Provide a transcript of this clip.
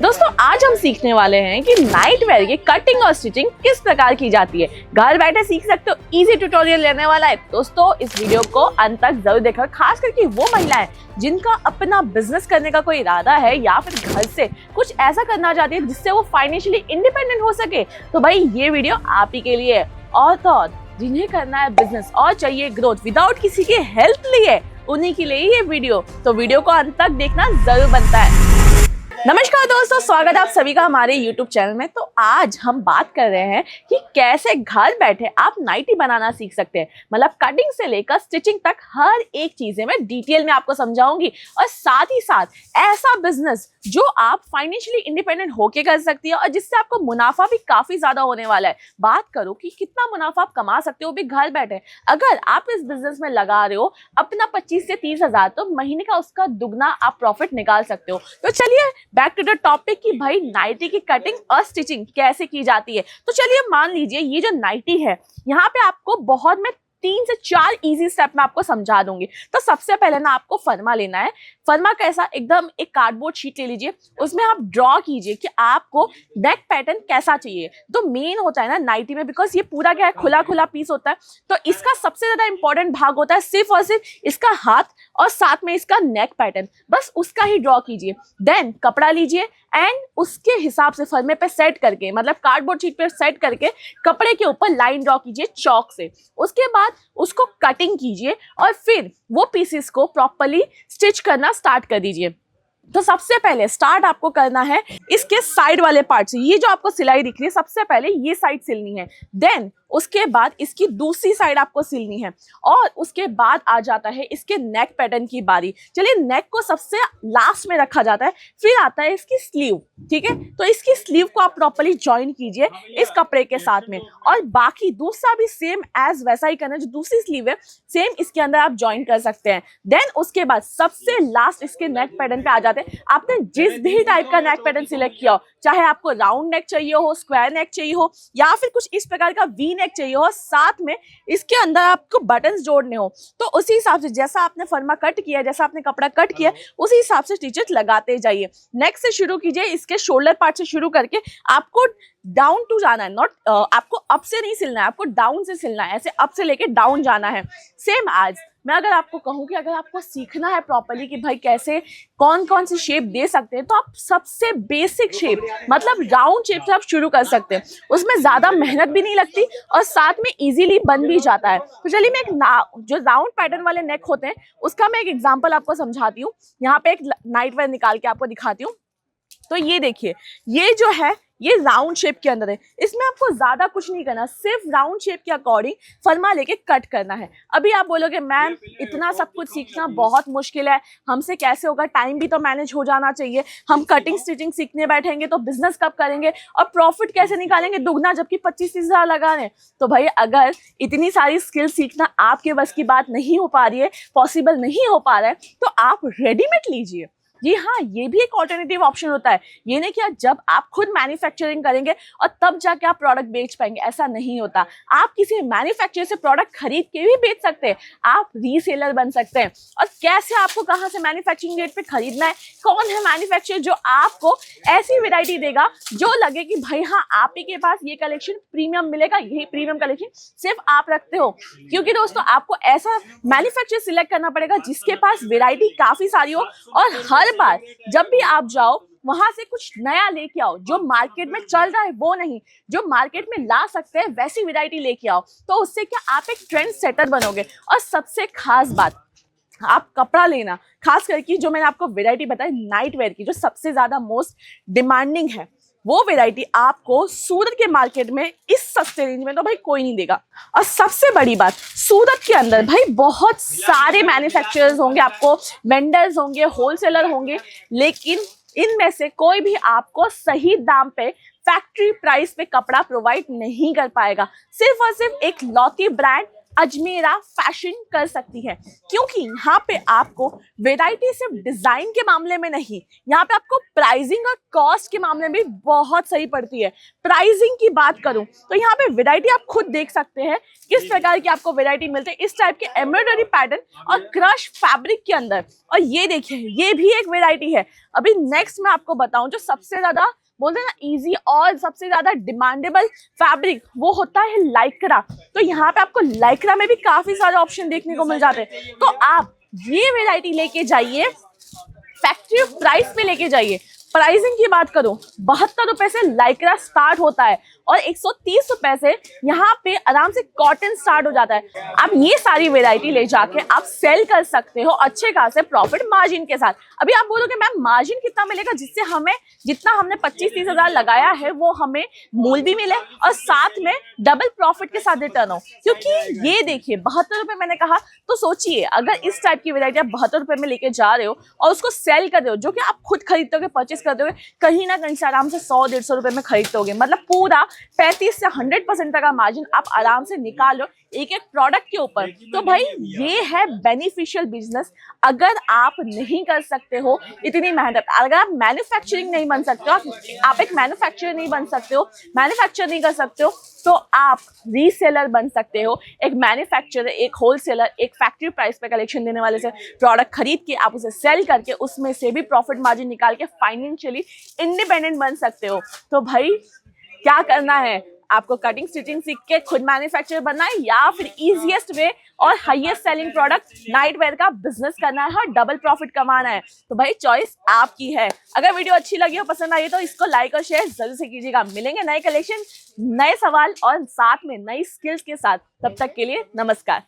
दोस्तों आज हम सीखने वाले हैं कि नाइट वेयर की कटिंग और स्टिचिंग किस प्रकार की जाती है। घर बैठे सीख सकते हो, इजी ट्यूटोरियल लेने वाला है। दोस्तों इस वीडियो को अंत तक जरूर देखना, खास करके वो महिलाएं जिनका अपना बिजनेस करने का कोई इरादा है या फिर घर से कुछ ऐसा करना चाहती है जिससे वो फाइनेंशियली इंडिपेंडेंट हो सके, तो भाई ये वीडियो आप ही के लिए है। और तो जिन्हें करना है बिजनेस और चाहिए ग्रोथ विदाउट किसी के हेल्प लिए, उन्हीं के लिए ये वीडियो, तो वीडियो को अंत तक देखना जरूर बनता है। नमस्कार दोस्तों, स्वागत है आप सभी का हमारे YouTube चैनल में। तो आज हम बात कर रहे हैं कि कैसे घर बैठे आप नाइटी बनाना सीख सकते हैं। मतलब कटिंग से लेकर स्टिचिंग तक हर एक चीजें मैं डिटेल में आपको समझाऊंगी, और साथ ही साथ ऐसा बिजनेस जो आप फाइनेंशियली इंडिपेंडेंट होके कर सकती है और जिससे आपको मुनाफा भी काफी ज्यादा होने वाला है। बात करो कि कितना मुनाफा आप कमा सकते हो भी घर बैठे। अगर आप इस बिजनेस में लगा रहे हो अपना 25 से 30 हजार, तो महीने का उसका दुगना आप प्रॉफिट निकाल सकते हो। तो चलिए बैक टू द टॉपिक कि भाई नाइटी की कटिंग और स्टिचिंग कैसे की जाती है। तो चलिए मान लीजिए ये जो नाइटी है, यहाँ पे आपको बहुत मैं 3 से 4 इजी स्टेप में आपको समझा दूंगी। तो सबसे पहले ना आपको फरमा लेना है। फरमा कैसा, एकदम एक कार्डबोर्ड शीट ले लीजिए, उसमें आप ड्रॉ कीजिए कि आपको नेक पैटर्न कैसा चाहिए। तो मेन होता है ना नाइटी में, बिकॉज ये पूरा क्या है, खुला खुला पीस होता है, तो इसका सबसे ज्यादा इंपॉर्टेंट भाग होता है सिर्फ और सिर्फ इसका हाथ और साथ में इसका नेक पैटर्न, बस उसका ही ड्रॉ कीजिए। देन कपड़ा लीजिए एंड उसके हिसाब से फर्मे पे सेट करके, मतलब कार्डबोर्ड शीट पे सेट करके कपड़े के ऊपर लाइन ड्रॉ कीजिए चौक से। उसके बाद उसको कटिंग कीजिए और फिर वो पीसेस को प्रॉपर्ली स्टिच करना स्टार्ट कर दीजिए। तो सबसे पहले स्टार्ट आपको करना है इसके साइड वाले पार्ट से। ये जो आपको सिलाई दिख रही है, सबसे पहले ये साइड सिलनी है। देन उसके बाद इसकी दूसरी साइड आपको सिलनी है, और उसके बाद आ जाता है इसके नेक पैटर्न की बारी। चलिए नेक को सबसे लास्ट में रखा जाता है, फिर आता है इसकी स्लीव। ठीक है, तो इसकी स्लीव को आप प्रॉपर्ली ज्वाइन कीजिए इस कपड़े के साथ में, और बाकी दूसरा भी सेम एज वैसा ही करना है। जो दूसरी स्लीव है सेम इसके अंदर आप ज्वाइन कर सकते हैं। देन उसके बाद सबसे लास्ट इसके नेक पैटर्न पे आ जाते हैं। आपने जिस भी टाइप का नेक पैटर्न सिलेक्ट किया हो, चाहे आपको राउंड नेक चाहिए हो, स्क्वायर नेक चाहिए हो, या फिर कुछ इस प्रकार का वी नेक चाहिए हो, साथ में इसके अंदर आपको बटन्स जोड़ने हो, तो उसी हिसाब से जैसा आपने फर्मा कट किया, जैसा आपने कपड़ा कट किया, उसी हिसाब से स्टिचेस लगाते जाइए। नेक्स्ट से शुरू कीजिए, इसके शोल्डर पार्ट से शुरू करके आपको डाउन टू जाना है। नॉट आपको अप से नहीं सिलना है, आपको डाउन से सिलना है। ऐसे अप से लेके डाउन जाना है। सेम एज मैं अगर आपको कहूँ कि अगर आपको सीखना है प्रॉपर्ली कि भाई कैसे कौन कौन सी शेप दे सकते हैं, तो आप सबसे बेसिक शेप मतलब राउंड शेप से आप शुरू कर सकते हैं। उसमें ज्यादा मेहनत भी नहीं लगती और साथ में इजीली बन भी जाता है। तो चलिए मैं एक जो राउंड पैटर्न वाले नेक होते हैं उसका मैं एक एग्जांपल आपको समझाती हूँ। यहाँ पे एक नाइट वेयर निकाल के आपको दिखाती हूँ। तो ये देखिए, ये जो है ये राउंड शेप के अंदर है। इसमें आपको ज्यादा कुछ नहीं करना, सिर्फ राउंड शेप के अकॉर्डिंग फर्मा लेके कट करना है। अभी आप बोलोगे मैम इतना सब कुछ सीखना बहुत मुश्किल है, हमसे कैसे होगा, टाइम भी तो मैनेज हो जाना चाहिए, हम कटिंग स्टिचिंग सीखने बैठेंगे तो बिजनेस कब करेंगे और प्रॉफिट कैसे निकालेंगे दुगना, जबकि 25-30 हजार लगा रहे हैं। तो भाई अगर इतनी सारी स्किल सीखना आपके बस की बात नहीं हो पा रही है, पॉसिबल नहीं हो पा रहा है, तो आप रेडीमेड लीजिए। जी हाँ, ये भी एक ऑल्टरनेटिव ऑप्शन होता है। ये नहीं कि जब आप खुद मैन्युफैक्चरिंग करेंगे और तब जाके आप प्रोडक्ट बेच पाएंगे, ऐसा नहीं होता। आप किसी मैन्युफैक्चरर से प्रोडक्ट खरीद के भी बेच सकते हैं, आप रीसेलर बन सकते हैं। और कैसे आपको कहाँ से मैन्युफैक्चरिंग रेट पे खरीदना है, कौन है मैन्युफैक्चरर जो आपको ऐसी वैरायटी देगा जो लगे कि भाई हाँ आप ही के पास ये कलेक्शन प्रीमियम मिलेगा, यही प्रीमियम कलेक्शन सिर्फ आप रखते हो। क्योंकि दोस्तों आपको ऐसा मैन्युफैक्चरर सिलेक्ट करना पड़ेगा जिसके पास वैरायटी काफी सारी हो, और हर बार जब भी आप जाओ वहां से कुछ नया लेके आओ। जो मार्केट में चल रहा है वो नहीं, जो मार्केट में ला सकते हैं वैसी वैरायटी लेके आओ। तो उससे क्या आप एक ट्रेंड सेटर बनोगे। और सबसे खास बात, आप कपड़ा लेना, खास करके जो मैंने आपको वैरायटी बताई नाइट वेयर की, जो सबसे ज्यादा मोस्ट डिमांडिंग है, वो वैरायटी आपको सूरत के मार्केट में इस सस्ते रेंज में तो भाई कोई नहीं देगा। और सबसे बड़ी बात, सूरत के अंदर भाई बहुत सारे मैन्युफैक्चरर्स होंगे, आपको वेंडर्स होंगे, होलसेलर होंगे, लेकिन इनमें से कोई भी आपको सही दाम पे फैक्ट्री प्राइस पे कपड़ा प्रोवाइड नहीं कर पाएगा। सिर्फ और सिर्फ एक लौती ब्रांड अजमेरा फैशन कर सकती है, क्योंकि यहाँ पे आपको वेराइटी सिर्फ डिजाइन के मामले में नहीं, यहाँ पे आपको प्राइसिंग और कॉस्ट के मामले में भी बहुत सही पड़ती है। प्राइसिंग की बात करूं तो यहाँ पे वेराइटी आप खुद देख सकते हैं किस प्रकार की आपको वेराइटी मिलती है इस टाइप के एम्ब्रॉयडरी पैटर्न और क्रश फैब्रिक के अंदर। और ये देखिए, ये भी एक वेराइटी है। अभी नेक्स्ट मैं आपको बताऊं जो सबसे ज्यादा बोलते हैं ना इजी और सबसे ज्यादा डिमांडेबल फैब्रिक, वो होता है लाइक्रा। तो यहाँ पे आपको लाइक्रा में भी काफी सारे ऑप्शन देखने को मिल जाते हैं। तो आप ये वेराइटी लेके जाइए, फैक्ट्री प्राइस पे लेके जाइए। प्राइसिंग की बात करूं 72 रुपए से लाइक्रा स्टार्ट होता है और 130 रुपए से यहाँ पे आराम से कॉटन स्टार्ट हो जाता है। आप ये सारी वेराइटी ले जाके आप सेल कर सकते हो अच्छे खासे प्रॉफिट मार्जिन के साथ। अभी आप बोलोगे मैम मार्जिन कितना मिलेगा जिससे हमें जितना हमने 25-30 हजार लगाया है वो हमें मूल भी मिले और साथ में डबल प्रॉफिट के साथ रिटर्न हो। क्योंकि ये देखिए 72 रुपए मैंने कहा, तो सोचिए अगर इस टाइप की वेराइटी आप 72 रुपए में लेके जा रहे हो और उसको सेल कर रहे हो, जो कि आप खुद खरीदते हो परचेस करते हो कहीं ना कहीं से आराम से 100-150 रुपए में खरीदते, मतलब पूरा 35 से 100% तक का मार्जिन आप आराम से निकालो एक एक प्रोडक्ट के ऊपर। तो भाई ये है बेनिफिशियल बिजनेस। अगर आप नहीं कर सकते हो इतनी मेहनत, अगर आप मैन्युफैक्चरिंग नहीं बन सकते हो, आप एक मैन्युफैक्चरर नहीं बन सकते हो, मैन्युफैक्चर नहीं कर सकते हो, तो आप रीसेलर बन सकते हो। एक मैन्युफैक्चरर, एक होलसेलर, एक फैक्ट्री प्राइस पे कलेक्शन देने वाले से प्रोडक्ट खरीद के आप उसे सेल करके उसमें से भी प्रॉफिट मार्जिन निकाल के फाइनेंशियली इंडिपेंडेंट बन सकते हो। तो भाई क्या करना है, आपको कटिंग स्टिचिंग सीख के खुद मैन्युफैक्चरर बनना है या फिर इजीएस्ट वे और highest selling product night where का बिजनेस करना है और डबल प्रॉफिट कमाना है। तो भाई चॉइस आपकी है। अगर वीडियो अच्छी लगी हो, पसंद आई तो इसको लाइक और शेयर जरूर से कीजिएगा। मिलेंगे नए कलेक्शन, नए सवाल और साथ में नई स्किल्स के साथ। तब तक के लिए नमस्कार।